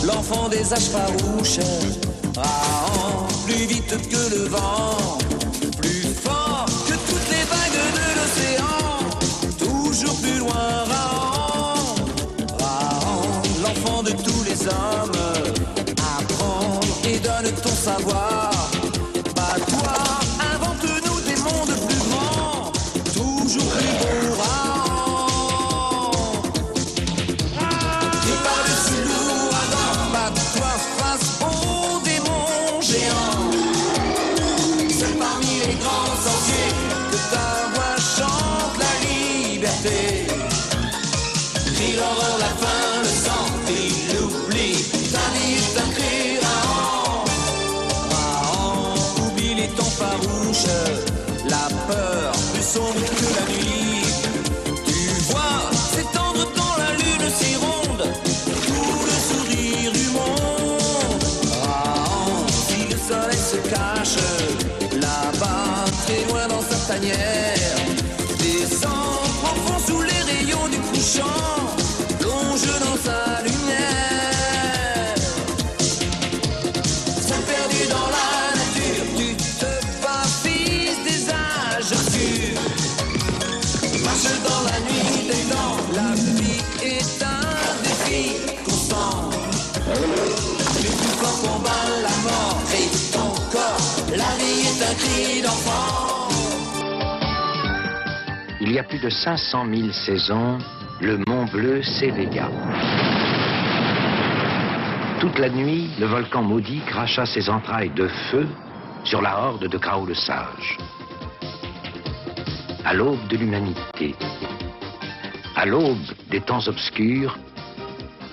L'enfant des âges farouches, Raon, plus vite que le vent, plus fort que toutes les vagues de l'océan, toujours plus loin, Raon, Raon, l'enfant de tous les hommes, apprends et donne ton savoir, bats-toi, invente-nous des mondes plus grands, toujours plus beaux, Raon. Crie l'horreur, la faim, le sang et l'oubli. Ta vie est un cri, Raon. Raon, oublie les temps farouches, la peur plus sombre que la nuit. Tu vois s'étendre dans la lune si ronde tout le sourire du monde. Raon, si le soleil se cache là-bas, très loin dans sa tanière, descend profond sous les rayons du couchant, plonge dans sa lumière. Seul perdu dans la nature, tu te bats, fils des âges obscurs. Marche dans la nuit des temps, la vie est un défi constant. Le plus fort combat la mort et ton corps, la vie est un cri d'enfant. Il y a plus de 500 000 saisons, le Mont Bleu s'éveilla. Toute la nuit, le volcan maudit cracha ses entrailles de feu sur la horde de Krao le Sage. À l'aube de l'humanité, à l'aube des temps obscurs,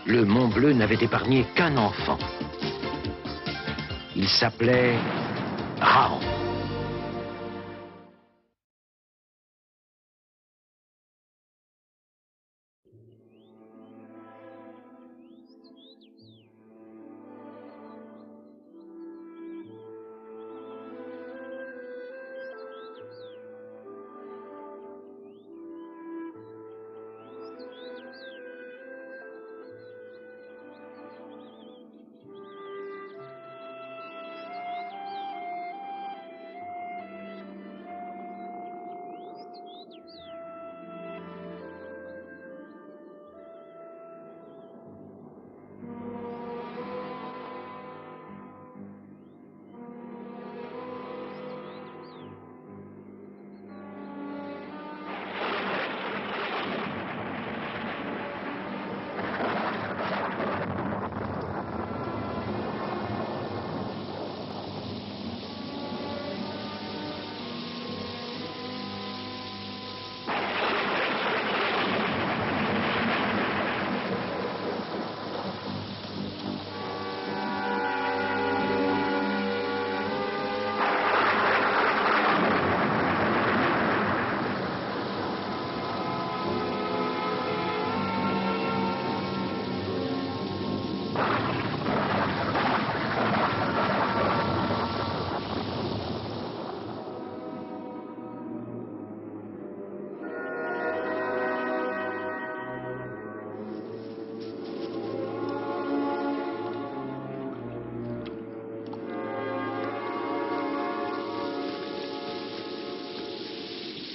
le Mont Bleu n'avait épargné qu'un enfant. Il s'appelait Raon.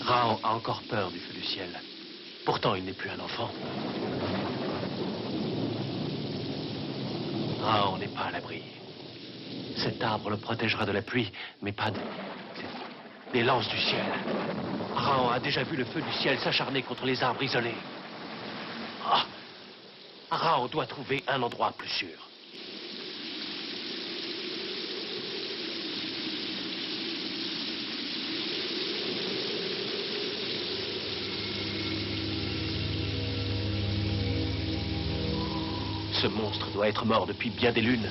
Raon a encore peur du feu du ciel. Pourtant, il n'est plus un enfant. Raon n'est pas à l'abri. Cet arbre le protégera de la pluie, mais pas des lances du ciel. Raon a déjà vu le feu du ciel s'acharner contre les arbres isolés. Ah, Raon doit trouver un endroit plus sûr. Ce monstre doit être mort depuis bien des lunes.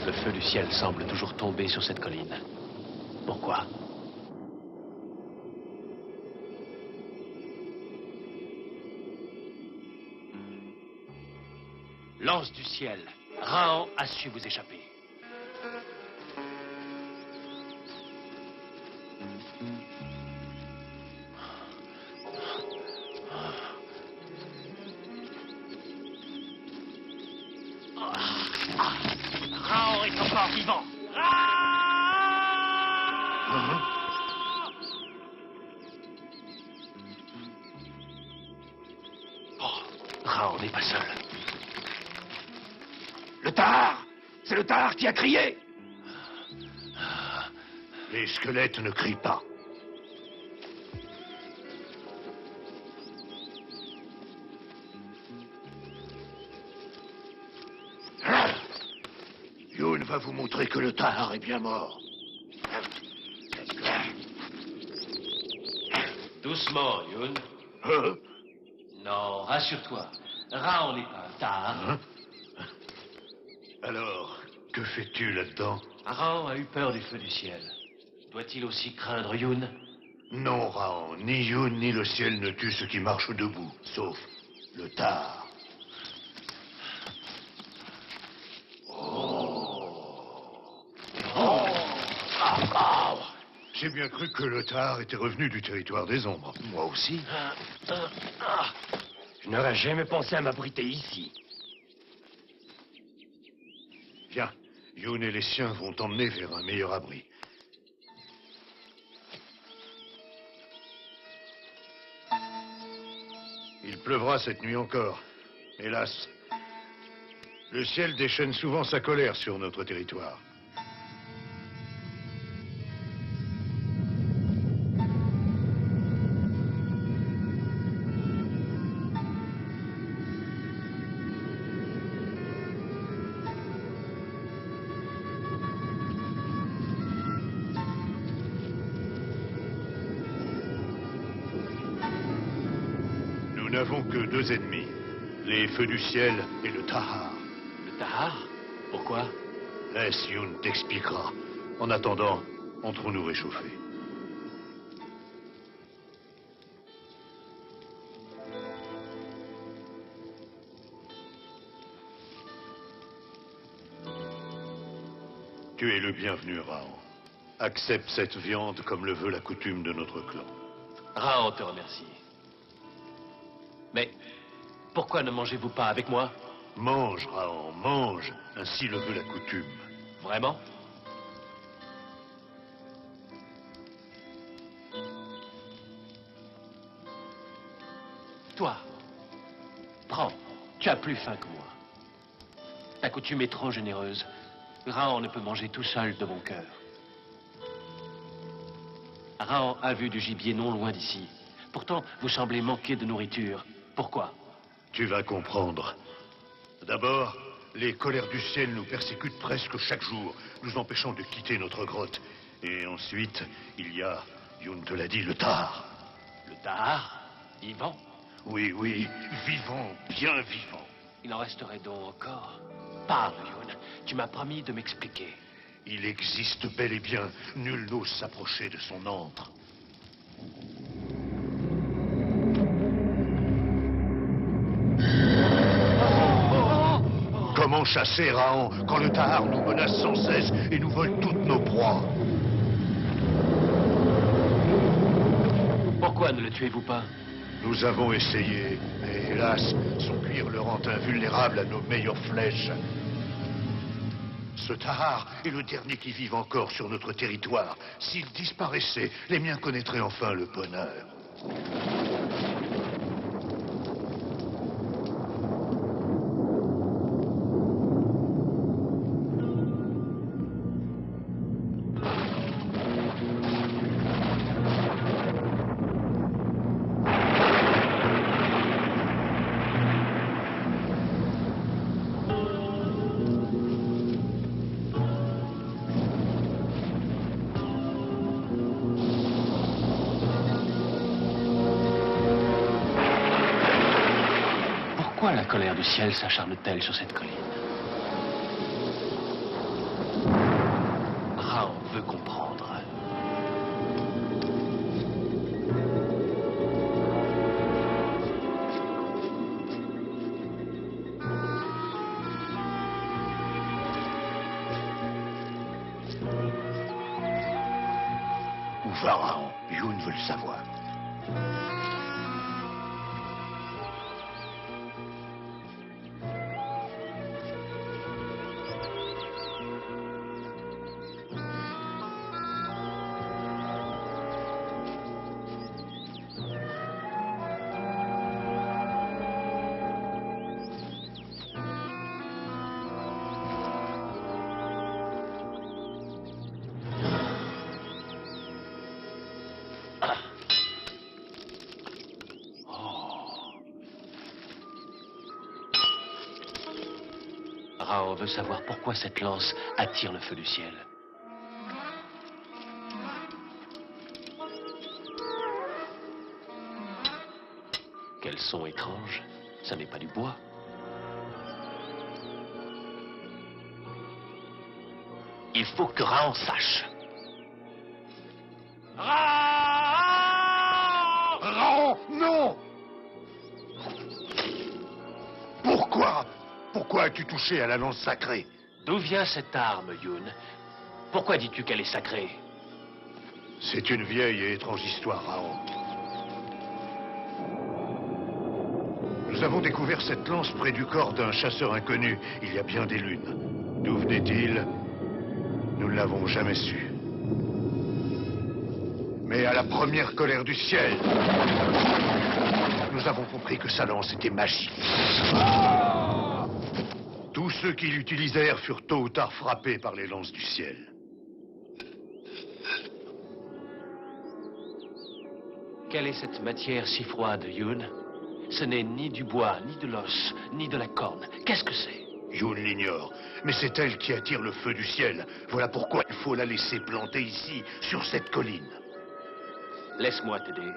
Le feu du ciel semble toujours tomber sur cette colline. Pourquoi? Lance du ciel, Rahan a su vous échapper. Rahan est encore vivant. Rahan n'est pas seul. Le Tahar! C'est le Tahar qui a crié! Les squelettes ne crient pas. Youn va vous montrer que le Tahar est bien mort. Doucement, Youn. Hein? Non, rassure-toi. Rahan n'est pas un Tahar. Hein? Alors, que fais-tu là-dedans? Rahan a eu peur du feu du ciel. Doit-il aussi craindre Youn? Non, Rahan, ni Youn ni le ciel ne tuent ceux qui marchent debout, sauf le Tahar. J'ai bien cru que le Tahar était revenu du territoire des ombres. Moi aussi. Je n'aurais jamais pensé à m'abriter ici. Viens, Youn et les siens vont t'emmener vers un meilleur abri. Il pleuvra cette nuit encore. Hélas, le ciel déchaîne souvent sa colère sur notre territoire. Nous n'avons que deux ennemis, les feux du ciel et le Tahar. Le Tahar? Pourquoi? Laisse, Youn t'expliquera. En attendant, entrons-nous réchauffer. Tu es le bienvenu, Rahan. Accepte cette viande comme le veut la coutume de notre clan. Rahan te remercie. Mais pourquoi ne mangez-vous pas avec moi? Mange, Rahan, mange. Ainsi le veut la coutume. Vraiment? Toi, prends. Tu as plus faim que moi. Ta coutume est trop généreuse. Rahan ne peut manger tout seul de mon cœur. Rahan a vu du gibier non loin d'ici. Pourtant, vous semblez manquer de nourriture. Pourquoi? Tu vas comprendre. D'abord, les colères du ciel nous persécutent presque chaque jour, nous empêchant de quitter notre grotte. Et ensuite, il y a, Youn te l'a dit, le Tahar. Le Tahar? Vivant? Oui, oui, vivant, bien vivant. Il en resterait donc encore. Parle, Youn. Tu m'as promis de m'expliquer. Il existe bel et bien. Nul n'ose s'approcher de son antre. Comment chasser Rahan quand le Tahar nous menace sans cesse et nous vole toutes nos proies? Pourquoi ne le tuez-vous pas? Nous avons essayé, mais hélas, son cuir le rend invulnérable à nos meilleures flèches. Ce Tahar est le dernier qui vive encore sur notre territoire. S'il disparaissait, les miens connaîtraient enfin le bonheur. Pourquoi la colère du ciel s'acharne-t-elle sur cette colline? veux comprendre. Où va Raon? Youn veut le savoir. Raon veut savoir pourquoi cette lance attire le feu du ciel. Quel son étrange. Ça n'est pas du bois. Il faut que Raon sache. Raon! Raon, non! Pourquoi? Pourquoi as-tu touché à la lance sacrée? D'où vient cette arme, Youn? Pourquoi dis-tu qu'elle est sacrée? C'est une vieille et étrange histoire, Raon. Nous avons découvert cette lance près du corps d'un chasseur inconnu, il y a bien des lunes. D'où venait-il? Nous ne l'avons jamais su. Mais à la première colère du ciel, nous avons compris que sa lance était magique. Tous ceux qui l'utilisèrent furent tôt ou tard frappés par les lances du ciel. Quelle est cette matière si froide, Youn? Ce n'est ni du bois, ni de l'os, ni de la corne. Qu'est-ce que c'est? Youn l'ignore, mais c'est elle qui attire le feu du ciel. Voilà pourquoi il faut la laisser planter ici, sur cette colline. Laisse-moi t'aider.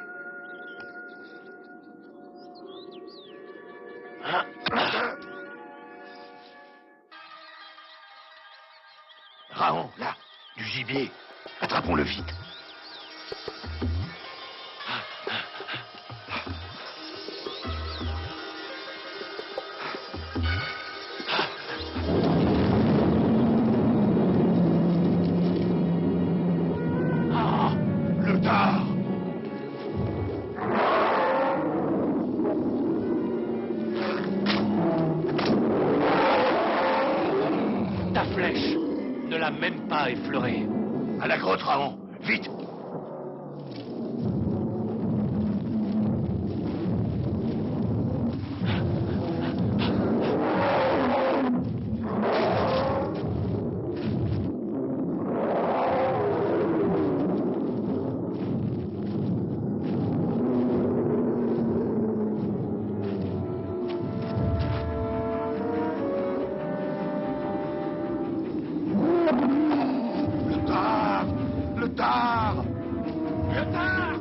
Raon, là, du gibier. Attrapons-le vite. Le dard! Ta flèche ne l'a même pas effleuré. À la grotte, Raon, vite! Le dard! Le dard! Le dard!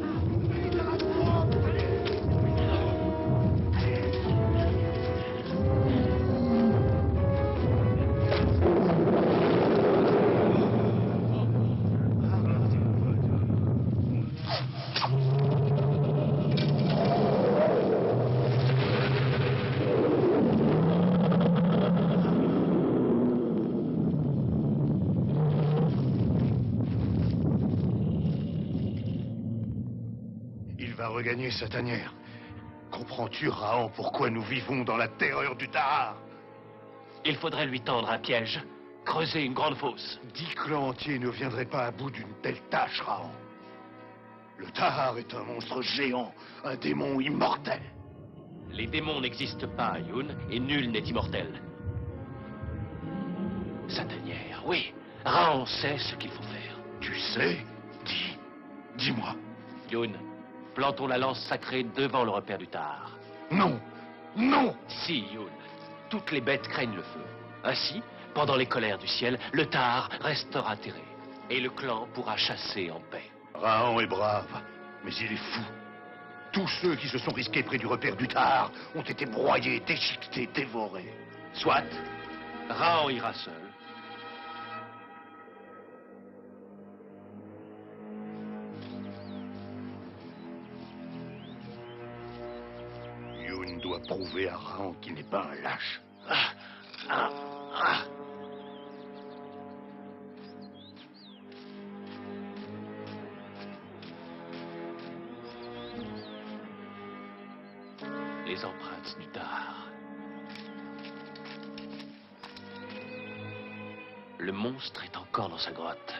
Il va regagner sa tanière. Comprends-tu, Raon, pourquoi nous vivons dans la terreur du dard? Il faudrait lui tendre un piège. Creuser une grande fosse. 10 clans entiers ne viendraient pas à bout d'une telle tâche, Raon. Le dard est un monstre géant, un démon immortel. Les démons n'existent pas, Youn, et nul n'est immortel. Sa tanière, oui. Raon sait ce qu'il faut faire. Tu sais? Dis-moi. Youn, plantons la lance sacrée devant le repère du Tar. Non! Non! Si, Youn. Toutes les bêtes craignent le feu. Ainsi, pendant les colères du ciel, le Tar restera terré. Et le clan pourra chasser en paix. Raon est brave, mais il est fou. Tous ceux qui se sont risqués près du repère du Tar ont été broyés, déchiquetés, dévorés. Soit, Raon ira seul. prouver à Raon qu'il n'est pas un lâche. Les empreintes du Tar. Le monstre est encore dans sa grotte.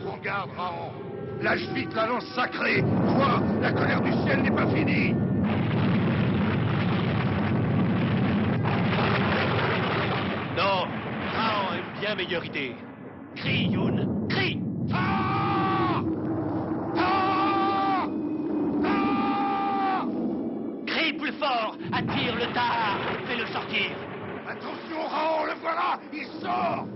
Prends garde, Raon. Lâche vite la lance sacrée. Vois, la colère du ciel n'est pas finie. Non, Raon a une bien meilleure idée. Crie, Youn, crie! Ah! Ah! Ah! Crie plus fort! Attire le Tar! Fais-le sortir! Attention, Raon, le voilà! Il sort!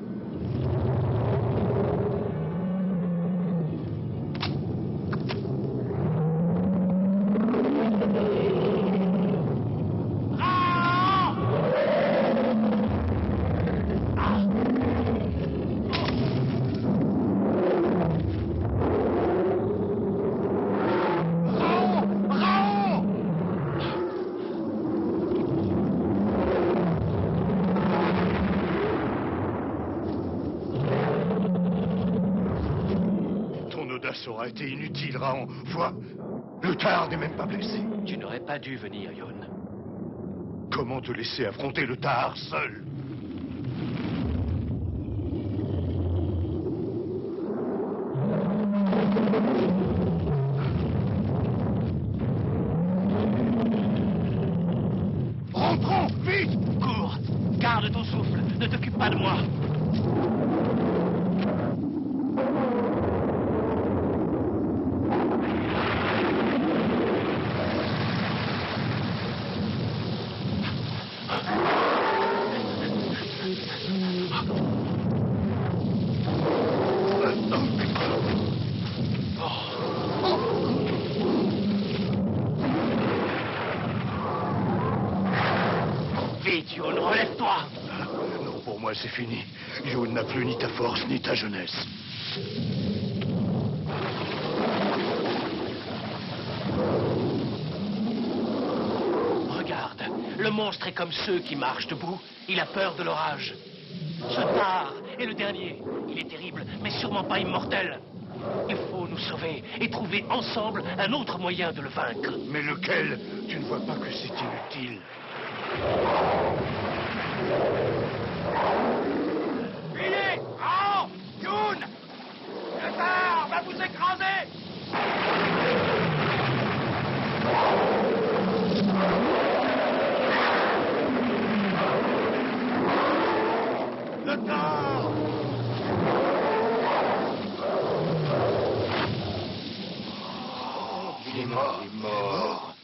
Ça aura été inutile, Raon. Vois, le Tar n'est même pas blessé. Tu n'aurais pas dû venir, Youn. Comment te laisser affronter le Tar seul? Rentrons, vite! Cours! Garde ton souffle! Ne t'occupe pas de moi! Vite, Youn, relève-toi! Non, pour moi, c'est fini. Youn n'a plus ni ta force, ni ta jeunesse. Regarde, le monstre est comme ceux qui marchent debout. Il a peur de l'orage. Ce Tar est le dernier. Il est terrible, mais sûrement pas immortel. Il faut nous sauver et trouver ensemble un autre moyen de le vaincre. Mais lequel? Tu ne vois pas que c'est inutile. Fuyez! Raon! Youn! Le Tar va vous écraser! Le Tar! Il est mort. Il est mort.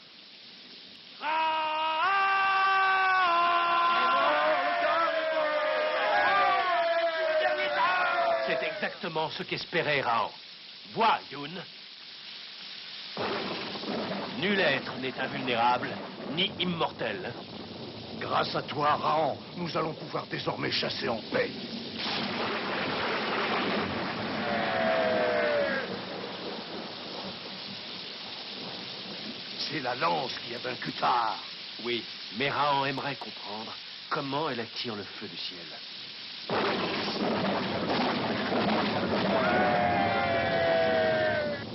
C'est exactement ce qu'espérait Raon. Vois, Youn. Nul être n'est invulnérable, ni immortel. Grâce à toi, Raon, nous allons pouvoir désormais chasser en paix. C'est la lance qui a vaincu Tar. Oui, mais Raon aimerait comprendre comment elle attire le feu du ciel.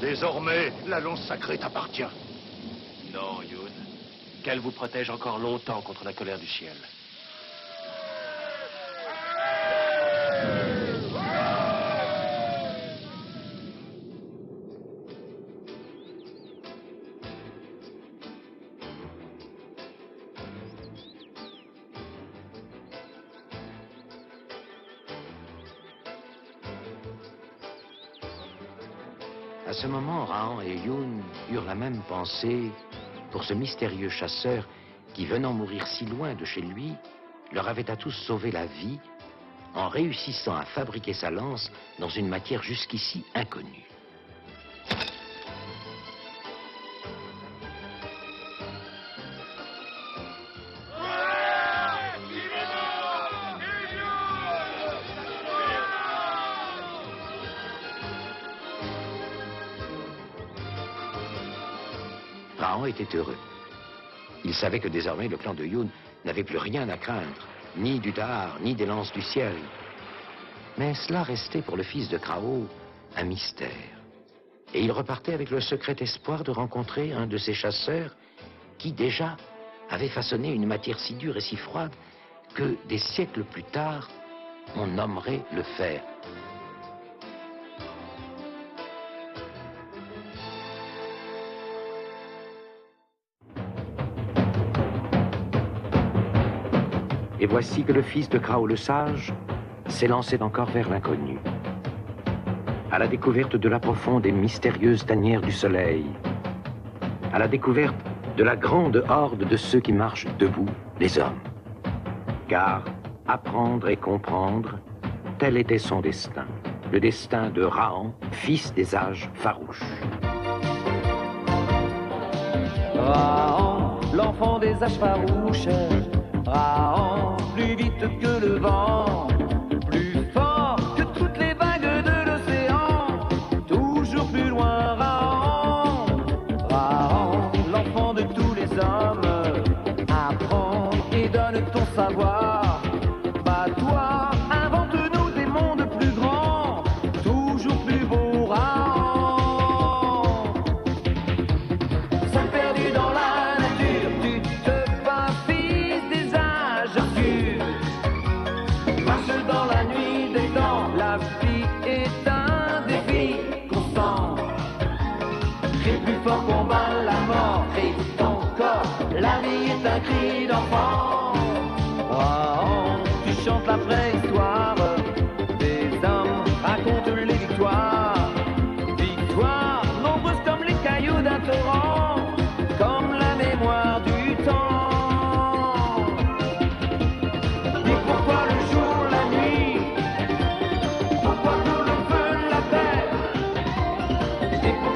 Désormais, la lance sacrée t'appartient. Non, Youn. Qu'elle vous protège encore longtemps contre la colère du ciel. À ce moment, Rahan et Youn eurent la même pensée pour ce mystérieux chasseur qui, venant mourir si loin de chez lui, leur avait à tous sauvé la vie en réussissant à fabriquer sa lance dans une matière jusqu'ici inconnue. Rahan était heureux. Il savait que désormais le clan de Youn n'avait plus rien à craindre, ni du dard, ni des lances du ciel. Mais cela restait pour le fils de Krao un mystère. Et il repartait avec le secret espoir de rencontrer un de ces chasseurs qui déjà avait façonné une matière si dure et si froide que des siècles plus tard, on nommerait le fer. Et voici que le fils de Krao le Sage s'élançait encore vers l'inconnu, à la découverte de la profonde et mystérieuse tanière du soleil, à la découverte de la grande horde de ceux qui marchent debout, les hommes. Car apprendre et comprendre, tel était son destin, le destin de Rahan, fils des âges farouches. Rahan, l'enfant des âges farouches, Rahan, plus vite que le vent, plus fort que toutes les vagues de l'océan, toujours plus loin Rahan, Rahan, l'enfant de tous les hommes, apprends et donne ton savoir, bats-toi, invente-nous des mondes plus grands, toujours plus beaux Rahan, seul perdu dans la nature, tu te bats, fils des âges obscurs, marche dans la nuit des temps, la vie est un défi constant, crie plus fort, combat la mort, crie ton corps, la vie est un cri d'enfant. Oh, tu chantes la préhistoire, des hommes racontent les victoires, victoires nombreuses comme les cailloux d'un torrent, comme la mémoire du temps. Dis pourquoi le jour, la nuit, pourquoi tout le feu, la terre, dis pourquoi